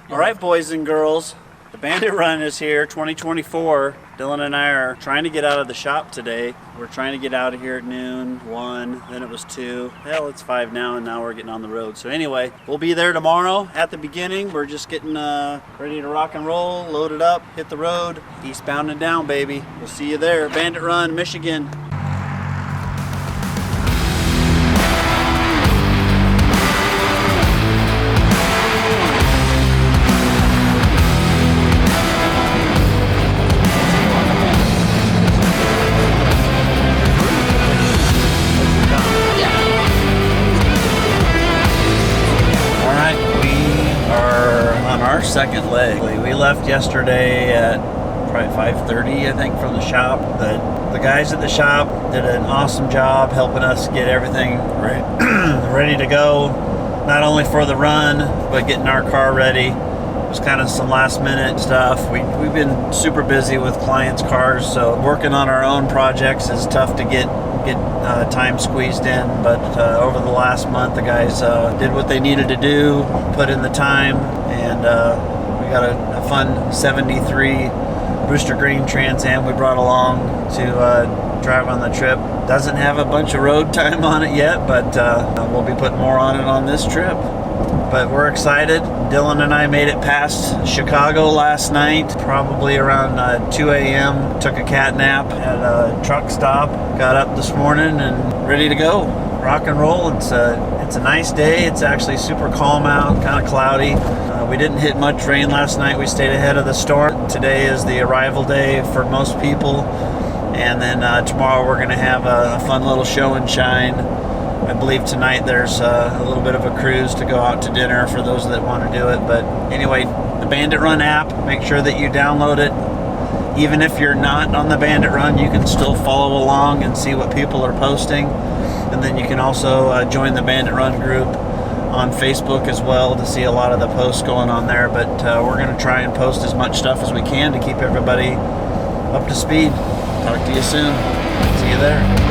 All right, boys and girls, the Bandit Run is here, 2024. Dylan and I are trying to get out of the shop today. We're trying to get out of here at noon, 1, then it was 2. Hell, it's 5 now, and now we're getting on the road. So anyway, we'll be there tomorrow. At the beginning, we're just getting ready to rock and roll, load it up, hit the road, eastbound and down, baby. We'll see you there. Bandit Run, Michigan. Second leg. We left yesterday at probably 5:30, I think, from the shop. The guys at the shop did an awesome job helping us get everything ready to go, not only for the run, but getting our car ready. It was kind of some last minute stuff. We've been super busy with clients' cars, so working on our own projects is tough to get time squeezed in, but over the last month the guys did what they needed to do, put in the time, and we got a fun 73 Rooster Green Trans Am we brought along to drive on the trip. Doesn't have a bunch of road time on it yet, but we'll be putting more on it on this trip. But we're excited. Dylan and I made it past Chicago last night, probably around 2 a.m. Took a cat nap at a truck stop. Got up this morning and ready to go. Rock and roll. It's a nice day. It's actually super calm out, kind of cloudy. We didn't hit much rain last night. We stayed ahead of the storm. Today is the arrival day for most people. And then tomorrow we're going to have a fun little show and shine. I believe tonight there's a little bit of a cruise to go out to dinner for those that want to do it. But anyway, the Bandit Run app, make sure that you download it. Even if you're not on the Bandit Run, you can still follow along and see what people are posting. And then you can also join the Bandit Run group on Facebook as well to see a lot of the posts going on there. But we're going to try and post as much stuff as we can to keep everybody up to speed. Talk to you soon. See you there.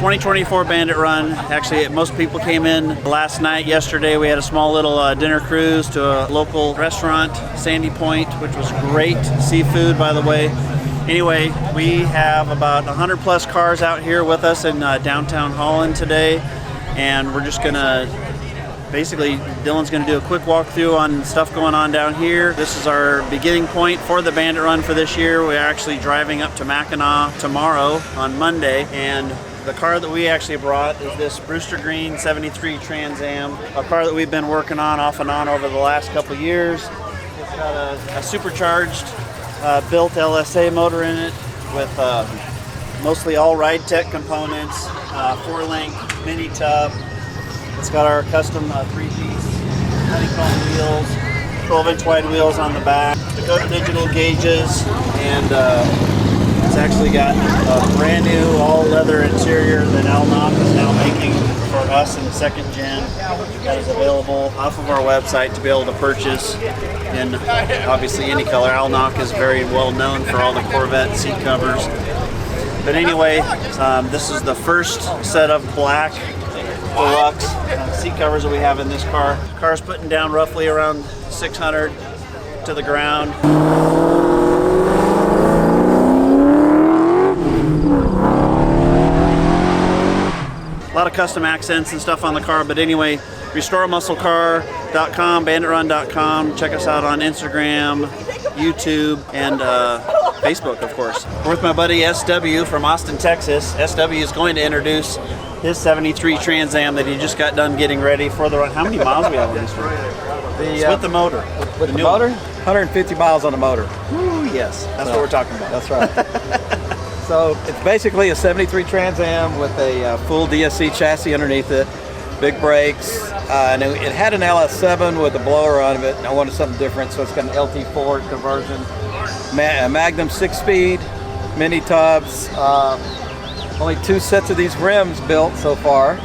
2024 Bandit Run. Actually, most people came in last night. Yesterday, we had a small little dinner cruise to a local restaurant, Sandy Point, which was great. Seafood, by the way. Anyway, we have about 100 plus cars out here with us in downtown Holland today, and we're just gonna basically, Dylan's gonna do a quick walkthrough on stuff going on down here. This is our beginning point for the Bandit Run for this year. We're actually driving up to Mackinaw tomorrow on Monday, and the car that we actually brought is this Brewster Green 73 Trans Am, a car that we've been working on off and on over the last couple years. It's got a supercharged built LSA motor in it with mostly all ride tech components, 4-link mini tub. It's got our custom 3-piece honeycomb wheels, 12-inch wide wheels on the back, Dakota digital gauges, and it's actually got a brand new all leather interior that Alnock is now making for us in the second gen. That is available off of our website to be able to purchase in obviously any color. Alnock is very well known for all the Corvette seat covers. But anyway, this is the first set of black deluxe seat covers that we have in this car. The car's putting down roughly around 600 to the ground. A lot of custom accents and stuff on the car, but anyway, restoremusclecar.com, banditrun.com. Check us out on Instagram, YouTube, and Facebook, of course. We're with my buddy SW from Austin, Texas. SW is going to introduce his 73 Trans Am that he just got done getting ready for the run. How many miles do we have on this one? It's with the motor. With the motor? 150 miles on the motor. Ooh, yes, that's what we're talking about. That's right. So it's basically a 73 Trans Am with a full DSC chassis underneath it, big brakes, and it had an LS7 with a blower on it, and I wanted something different, so it's got an LT4 conversion, Magnum 6-speed, mini tubs, only 2 sets of these rims built so far,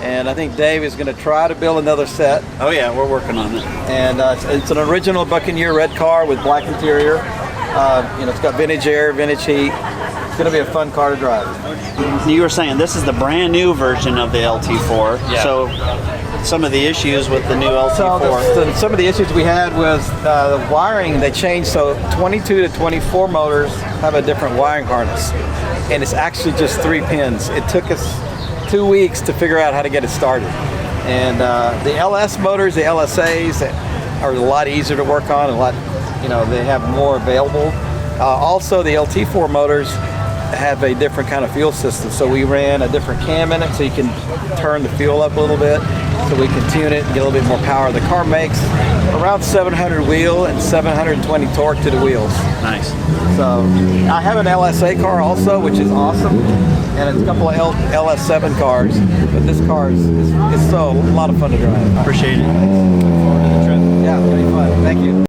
and I think Dave is going to try to build another set. Oh yeah, we're working on it. And it's an original Buccaneer red car with black interior. It's got vintage air, vintage heat. It's going to be a fun car to drive. You were saying this is the brand new version of the LT4. Yeah. So some of the issues with the new LT4. So some of the issues we had was the wiring. They changed, so 22 to 24 motors have a different wiring harness. And it's actually just 3 pins. It took us 2 weeks to figure out how to get it started. And the LS motors, the LSAs, are a lot easier to work on, they have more available. Also, the LT4 motors have a different kind of fuel system, so we ran a different cam in it so you can turn the fuel up a little bit, so we can tune it and get a little bit more power. The car makes around 700 wheel and 720 torque to the wheels. Nice. So I have an LSA car also, which is awesome, and it's a couple of LS7 cars, but this car is so a lot of fun to drive. Appreciate it. Yeah, it's gonna be fun. Thank you.